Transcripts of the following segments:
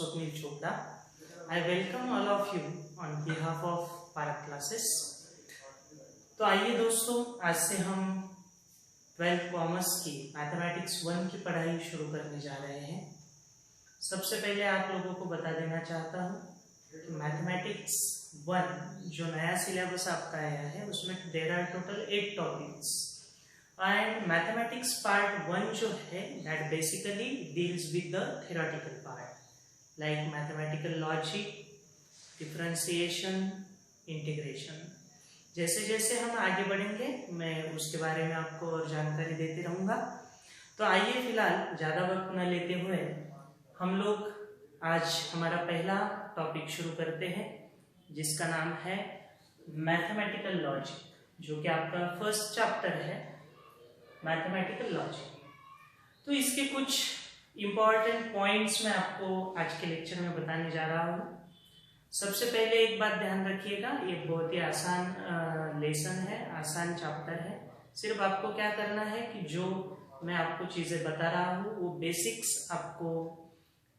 Swapnil Chopra. I welcome all of you on behalf of Parak Classes. तो आइए दोस्तों, आज से हम 12th कॉमर्स की मैथमेटिक्स 1 की पढ़ाई शुरू करने जा रहे हैं। सबसे पहले आप लोगों को बता देना चाहता हूँ कि मैथमेटिक्स 1 जो नया सिलेबस आपका आया है उसमें there are total 8 topics and mathematics part 1 जो है that basically deals with the theoretical part like mathematical logic, differentiation, integration. जैसे जैसे हम आगे बढ़ेंगे मैं उसके बारे में आपको और जानकारी देते रहूँगा। तो आइए फिलहाल ज़्यादा वक्त न लेते हुए हम लोग आज हमारा पहला टॉपिक शुरू करते हैं जिसका नाम है मैथमेटिकल लॉजिक, जो कि आपका फर्स्ट चैप्टर है मैथमेटिकल लॉजिक। तो इसके कुछ इम्पॉर्टेंट पॉइंट्स मैं आपको आज के लेक्चर में बताने जा रहा हूँ। सबसे पहले एक बात ध्यान रखिएगा, ये बहुत ही आसान लेसन है, आसान चैप्टर है। सिर्फ आपको क्या करना है कि जो मैं आपको चीज़ें बता रहा हूँ वो बेसिक्स आपको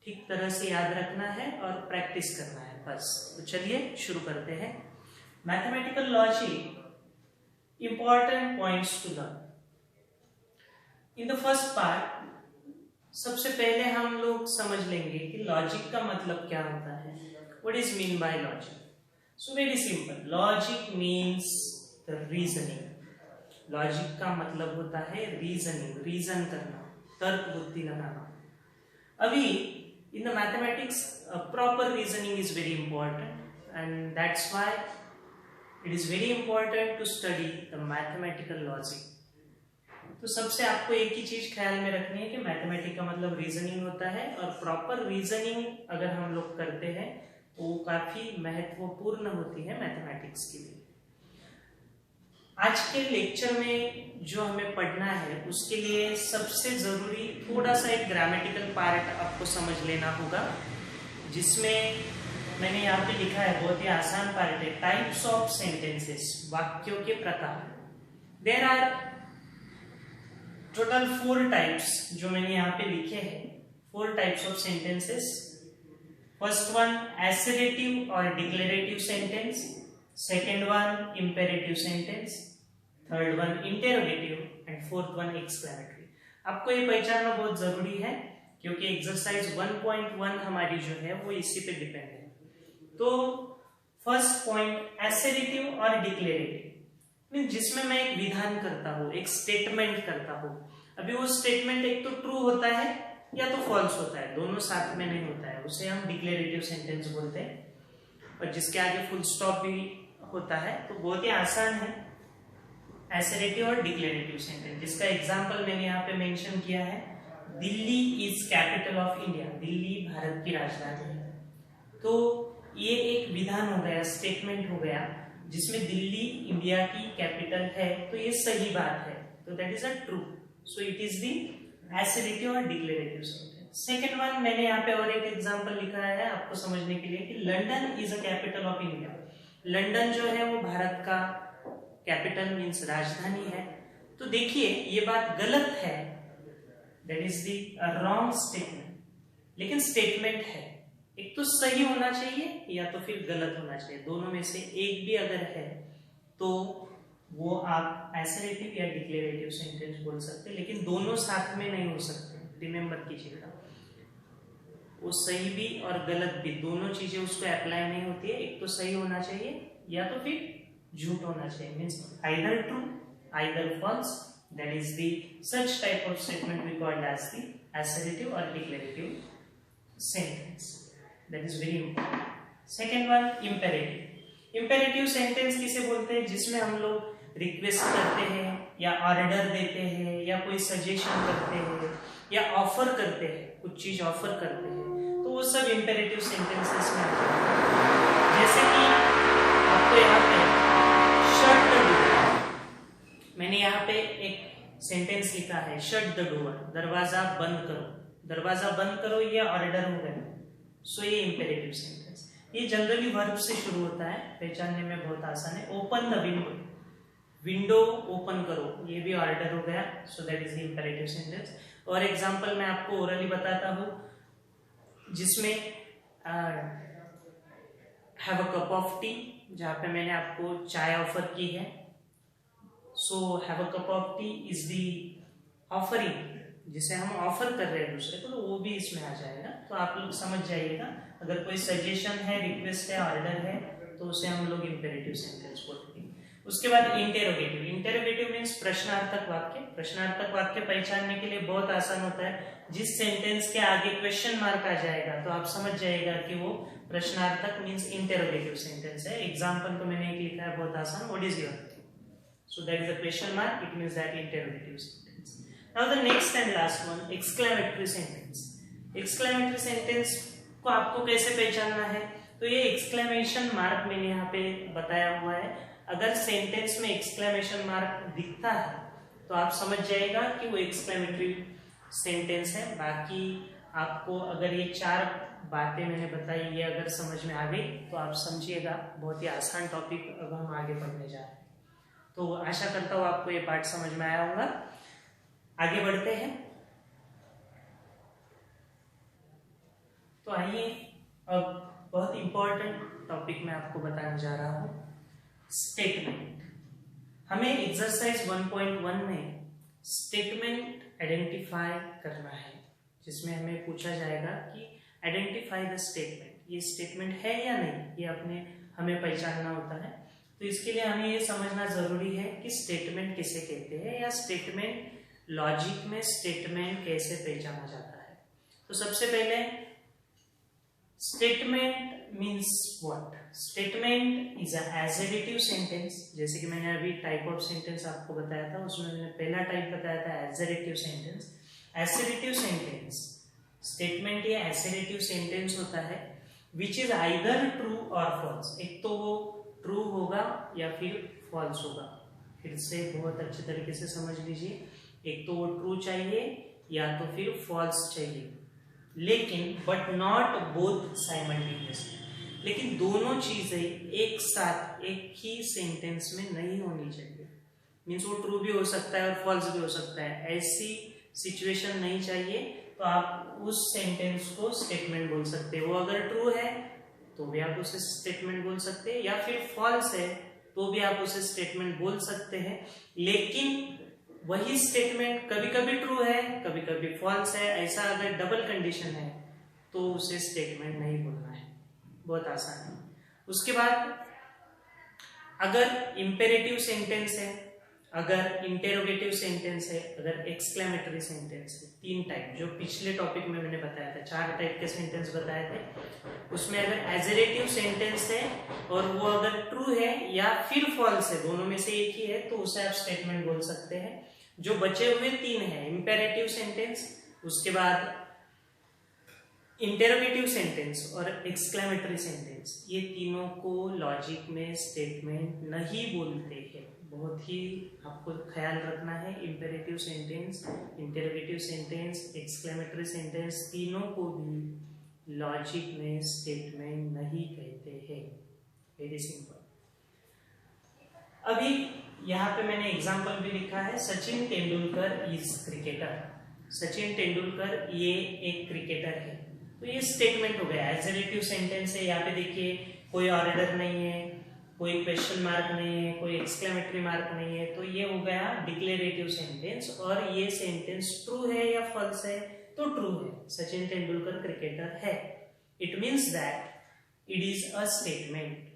ठीक तरह से याद रखना है और प्रैक्टिस करना है, बस। तो चलिए शुरू करते हैं। Mathematical logic, important points to learn in the first part. सबसे पहले हम लोग समझ लेंगे कि लॉजिक का मतलब क्या होता है। What is mean by logic? So very simple. Logic means the reasoning. Logic का मतलब होता है reasoning, reason करना, तर्क बुद्धि लगाना। अभी in the mathematics, proper reasoning is very important, and that's why it is very important to study the mathematical logic. तो सबसे आपको एक ही चीज ख्याल में रखनी है कि मैथमेटिक्स का मतलब रीजनिंग होता है, और प्रॉपर रीजनिंग अगर हम लोग करते हैं तो वो काफी महत्वपूर्ण होती है मैथमेटिक्स के लिए। आज के लेक्चर में जो हमें पढ़ना है उसके लिए सबसे जरूरी थोड़ा सा एक ग्रामेटिकल पार्ट आपको समझ लेना होगा, जिसमें मैंने यहाँ पे लिखा है, बहुत ही आसान पार्ट है, टाइप्स ऑफ सेंटेंसेस, वाक्यों के प्रकार। देयर आर टोटल 4 टाइप्स जो मैंने यहाँ पे लिखे हैं, 4 types of sentences. First one assertive और declarative sentence, second one imperative sentence, third one interrogative and fourth one exclamatory. आपको ये पहचानना बहुत जरूरी है क्योंकि एक्सरसाइज 1.1 हमारी जो है वो इसी पे डिपेंड है। तो फर्स्ट पॉइंट एसरेटिव और डिक्लेरेटिव, जिसमें मैं एक विधान करता हूँ, एक स्टेटमेंट करता हूँ। अभी वो स्टेटमेंट एक तो ट्रू होता है या तो फॉल्स होता है, दोनों साथ में नहीं होता है, उसे हम डिक्लेरेटिव सेंटेंस बोलते हैं। और जिसके आगे फुल स्टॉप भी होता है, तो बहुत ही आसान है एसरेटिव और डिक्लेरेटिव सेंटेंस, जिसका एग्जांपल मैंने यहाँ पे मेंशन किया है, Delhi is capital of India, Delhi Bharat की राजधानी है। तो ये एक विधान हो गया, स्टेटमेंट हो गया, जिसमें दिल्ली इंडिया की कैपिटल है, तो ये सही बात है, तो that is a true. So it is the assertive और डिक्लेरेटिव सेंटेंस। सेकेंड वन मैंने यहाँ पे और एक एग्जांपल लिखा है आपको समझने के लिए कि London is a capital of India. London जो है वो भारत का कैपिटल मीन्स राजधानी है। तो देखिए ये बात गलत है, that is the wrong statement, लेकिन स्टेटमेंट है। एक तो सही होना चाहिए या तो फिर गलत होना चाहिए, दोनों में से एक भी अगर है तो वो आप एसरेटिव या डिक्लेरेटिव सेंटेंस बोल सकते हैं, लेकिन दोनों साथ में नहीं हो सकते। रिमेंबर कीजिएगा, वो सही भी और गलत भी दोनों चीजें उसको अप्लाई नहीं होती है। एक तो सही होना चाहिए या तो फिर झूठ होना चाहिए, means either true either false. That is the सच type of statement we called as the assertive और declarative sentence. That is very important. Second one imperative. Imperative sentence किसे बोलते हैं, जिसमें हम लोग रिक्वेस्ट करते हैं या ऑर्डर देते हैं या कोई सजेशन करते हैं या ऑफर करते हैं, कुछ चीज ऑफर करते हैं, तो वो सब इंपेरेटिव सेंटेंसेस में आते हैं। जैसे कि आपको यहाँ पे शट द डोर, मैंने यहाँ पे एक सेंटेंस लिखा है, शट द डोर, दरवाजा बंद करो। दरवाजा बंद करो ये ऑर्डर हो गया, सो ये इंपेरेटिव सेंटेंस। ये जनरली वर्ब से शुरू होता है, पहचानने में बहुत आसान है। Open the window, window open करो, ये भी ऑर्डर हो गया, so that is the imperative sentence. और एग्जांपल मैं आपको ओरली बताता हूँ, जिसमें have a cup of T, जहाँ पे मैंने आपको चाय ऑफर की है। So have a cup of T is the offering, जिसे हम ऑफर कर रहे हैं दूसरे को, तो वो भी इसमें आ जाएगा। तो आप लोग समझ जाइएगा, अगर कोई सजेशन है, रिक्वेस्ट है, ऑर्डर है, तो उसे हम लोग इंपेरेटिव सेंटेंस बोलते हैं। उसके बाद इंटेरोगेटिव। इंटेरोगेटिव मीन्स प्रश्नार्थक वाक्य। प्रश्नार्थक वाक्य पहचानने के लिए बहुत आसान होता है, जिस सेंटेंस के आगे क्वेश्चन मार्क आ जाएगा तो आप समझ जाएगा कि वो प्रश्नार्थक मीन्स इंटेरोगेटिव सेंटेंस है। एग्जाम्पल तो मैंने एक लिखा है बहुत आसान, what is your thing, so that is a question mark, it means that interrogative sentence. Now the next and last one, exclamatory sentence. Exclamatory sentence को आपको कैसे पहचानना है, तो ये एक्सक्लेमेशन मार्क मैंने यहाँ पे बताया हुआ है। अगर सेंटेंस में एक्सक्लेमेशन मार्क दिखता है तो आप समझ जाएगा कि वो एक्सक्लेमेटरी सेंटेंस है। बाकी आपको अगर ये 4 बातें मैंने बताई ये अगर समझ में आ गई तो आप समझिएगा, बहुत ही आसान टॉपिक अब हम आगे पढ़ने जा रहे हैं। तो आशा करता हूँ आपको ये पार्ट समझ में आया होगा। आगे बढ़ते हैं। तो आइए अब बहुत इंपॉर्टेंट टॉपिक मैं आपको बताने जा रहा हूँ, स्टेटमेंट। हमें एक्सरसाइज 1.1 में स्टेटमेंट आइडेंटिफाई करना है, जिसमें हमें पूछा जाएगा कि आइडेंटिफाई द स्टेटमेंट, ये स्टेटमेंट है या नहीं, ये अपने हमें पहचानना होता है। तो इसके लिए हमें ये समझना जरूरी है कि स्टेटमेंट किसे कहते हैं, या स्टेटमेंट लॉजिक में स्टेटमेंट कैसे पहचाना जाता है। तो सबसे पहले statement means what. Statement is a assertive sentence, जैसे कि मैंने अभी टाइप ऑफ सेंटेंस आपको बताया था, उसमें मैंने पहला टाइप बताया था assertive sentence. Assertive sentence statement या एसर्टिव सेंटेंस होता है विच इज आइदर ट्रू और फॉल्स। एक तो वो ट्रू होगा या फिर फॉल्स होगा। फिर से बहुत अच्छे तरीके से समझ लीजिए, एक तो वो ट्रू चाहिए या तो फिर फॉल्स चाहिए, लेकिन बट नॉट बोथ साइमल्टेनियसली। लेकिन दोनों चीजें एक साथ एक ही सेंटेंस में नहीं होनी चाहिए। मीन्स वो ट्रू भी हो सकता है और फॉल्स भी हो सकता है, ऐसी सिचुएशन नहीं चाहिए। तो आप उस सेंटेंस को स्टेटमेंट बोल सकते हैं। वो अगर ट्रू है तो भी आप उसे स्टेटमेंट बोल सकते हैं, या फिर फॉल्स है तो भी आप उसे स्टेटमेंट बोल सकते हैं। लेकिन वही स्टेटमेंट कभी कभी ट्रू है, कभी कभी फॉल्स है, ऐसा अगर डबल कंडीशन है तो उसे स्टेटमेंट नहीं बोलना है। बहुत आसान है। उसके बाद अगर इंपेरेटिव सेंटेंस है, अगर इंटेरोगेटिव सेंटेंस है, अगर एक्सक्लेमेटरी सेंटेंस है, 3 टाइप जो पिछले टॉपिक में मैंने बताया था, 4 टाइप के सेंटेंस बताए थे। उसमें अगर एसर्टिव सेंटेंस है और वो अगर ट्रू है या फिर फॉल्स है, दोनों में से एक ही है, तो उसे आप स्टेटमेंट बोल सकते हैं। जो बचे हुए 3 है, इंपेरेटिव सेंटेंस, उसके बाद इंटेरोगेटिव सेंटेंस और एक्सक्लेमेटरी सेंटेंस, ये तीनों को लॉजिक में स्टेटमेंट नहीं बोलते हैं। बहुत ही आपको ख्याल रखना है, imperative sentence, interrogative sentence, exclamatory sentence, तीनों को भी लॉजिक में स्टेटमेंट नहीं कहते हैं। Very simple. अभी यहाँ पे मैंने एग्जाम्पल भी लिखा है, सचिन तेंदुलकर इज क्रिकेटर। सचिन तेंदुलकर ये एक क्रिकेटर है, तो ये स्टेटमेंट हो गया, एसर्टिव सेंटेंस है। यहाँ पे देखिए कोई ऑर्डर नहीं है, कोई क्वेश्चन मार्क नहीं है, कोई एक्सक्लेमेटरी मार्क नहीं है, तो ये हो गया डिक्लेरेटिव सेंटेंस। और ये सेंटेंस ट्रू है या फॉल्स है, तो ट्रू है, सचिन तेंदुलकर क्रिकेटर है। It means that it is a statement.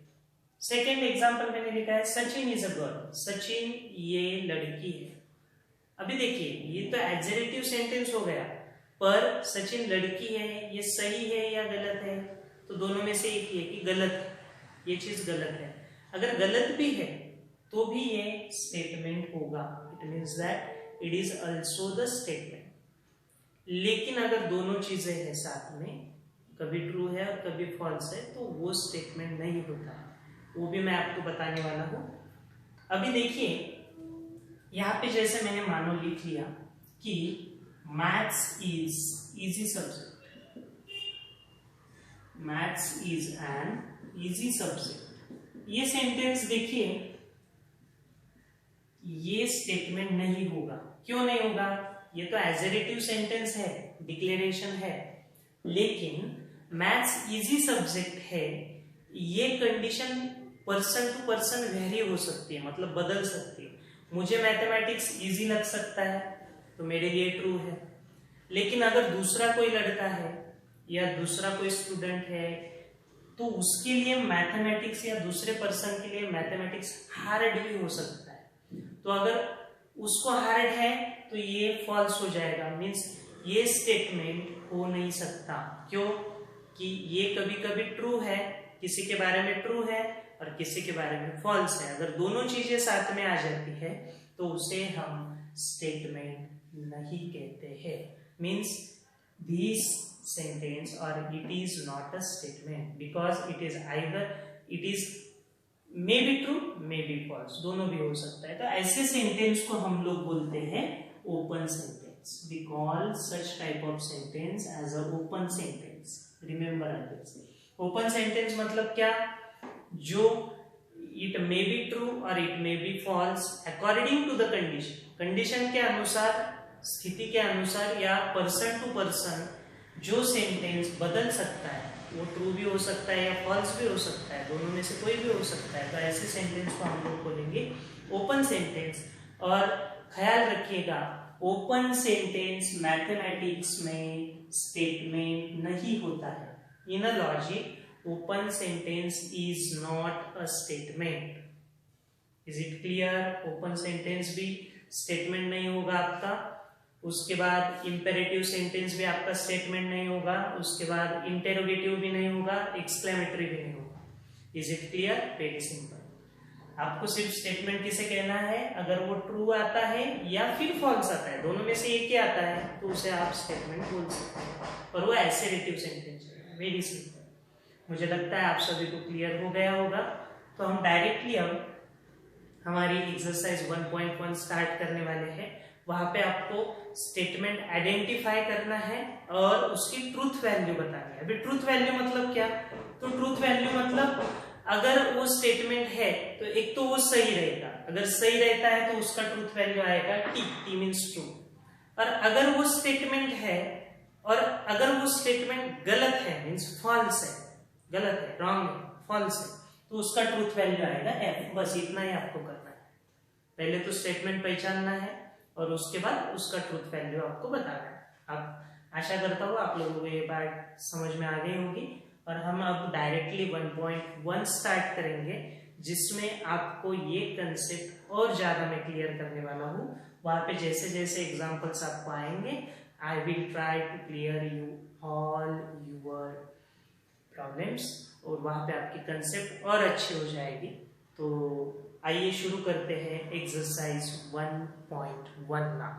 Second example मैंने लिखा है, Sachin is a girl. Sachin ये लड़की है। अभी देखिए ये तो एडजेक्टिव सेंटेंस हो गया, पर सचिन लड़की है, ये सही है या गलत है, तो दोनों में से एक ही है कि गलत है, ये चीज गलत है। अगर गलत भी है तो भी ये स्टेटमेंट होगा। It means that it is also the statement. लेकिन अगर दोनों चीजें हैं साथ में, कभी ट्रू है और कभी फॉल्स है, तो वो स्टेटमेंट नहीं होता है। वो भी मैं आपको बताने वाला हूं। अभी देखिए यहां पे जैसे मैंने मानो लिख लिया कि maths is easy subject, maths is an easy subject. ये सेंटेंस देखिए, ये स्टेटमेंट नहीं होगा। क्यों नहीं होगा? ये तो एसर्टिव सेंटेंस है, डिक्लेरेशन है, लेकिन मैथ्स इजी सब्जेक्ट है, ये condition person to person vary हो सकती है, मतलब बदल सकती है। मुझे मैथमेटिक्स इजी लग सकता है तो मेरे लिए ट्रू है, लेकिन अगर दूसरा कोई लड़का है या दूसरा कोई स्टूडेंट है तो उसके लिए मैथमेटिक्स या दूसरे पर्सन के लिए मैथमेटिक्स हार्ड भी हो सकता है। तो अगर उसको हार्ड है तो ये फॉल्स हो जाएगा, मीन्स ये स्टेटमेंट हो नहीं सकता। क्यों? कि ये कभी कभी ट्रू है, किसी के बारे में ट्रू है और किसी के बारे में फॉल्स है। अगर दोनों चीजें साथ में आ जाती है तो उसे हम स्टेटमेंट नहीं कहते हैं। Means this sentence or it is not a statement because it is either it is may be true may be false, दोनों भी हो सकता है। तो ऐसे सेंटेंस को हम लोग बोलते हैं open sentence. we call such type of sentence as a open sentence। remember others, open sentence मतलब क्या? जो it may be true or it may be false according to the condition, condition के अनुसार, स्थिति के अनुसार या पर्सन टू पर्सन जो सेंटेंस बदल सकता है वो ट्रू भी हो सकता है या फॉल्स भी हो सकता है, दोनों में से कोई भी हो सकता है। तो ऐसे सेंटेंस को हम लोग बोलेंगे ओपन सेंटेंस। और ख्याल रखिएगा, ओपन सेंटेंस मैथमेटिक्स में स्टेटमेंट नहीं होता है। In a logic open sentence is not a statement. Is it clear? Open sentence भी स्टेटमेंट नहीं होगा आपका, उसके बाद इंपेरेटिव सेंटेंस भी आपका स्टेटमेंट नहीं होगा, उसके बाद इंटेरोगेटिव भी नहीं होगा, एक्सक्लेमेटरी भी नहीं होगा। Is it clear? Very simple. आपको सिर्फ स्टेटमेंट किसे कहना है? अगर वो ट्रू आता है या फिर फॉल्स आता है, दोनों में से एक ही आता है तो उसे आप स्टेटमेंट बोल सकते हैं, और वो एसेरेटिव सेंटेंस है। Very simple. मुझे लगता है आप सभी को क्लियर हो गया होगा। तो हम डायरेक्टली अब हमारी एक्सरसाइज 1.1 स्टार्ट करने वाले हैं। वहां पे आपको स्टेटमेंट आइडेंटिफाई करना है और उसकी ट्रूथ वैल्यू बतानी है। अभी ट्रूथ वैल्यू मतलब क्या? तो ट्रूथ वैल्यू मतलब अगर वो स्टेटमेंट है तो एक तो वो सही रहेगा, अगर सही रहता है तो उसका ट्रूथ वैल्यू आएगा टी, टी मींस ट्रू। और अगर वो स्टेटमेंट है और अगर वो स्टेटमेंट गलत है मींस फॉल्स है, गलत है, रॉन्ग है, फॉल्स है, तो उसका ट्रूथ वैल्यू आएगा एफ। बस इतना ही आपको करना है। पहले तो स्टेटमेंट पहचानना है और उसके बाद उसका ट्रूथ वैल्यू आपको बताना है। अब आशा करता हूँ आप लोगों को ये बात समझ में आ गई होगी। और हम अब डायरेक्टली 1.1 स्टार्ट करेंगे, जिसमें आपको ये कंसेप्ट और ज्यादा मैं क्लियर करने वाला हूँ। वहां पे जैसे जैसे एग्जांपल्स आपको आएंगे, I will try to clear you all your problems, और वहां पे आपकी कंसेप्ट और अच्छी हो जाएगी। तो आइए शुरू करते हैं एक्सरसाइज 1.1 ना।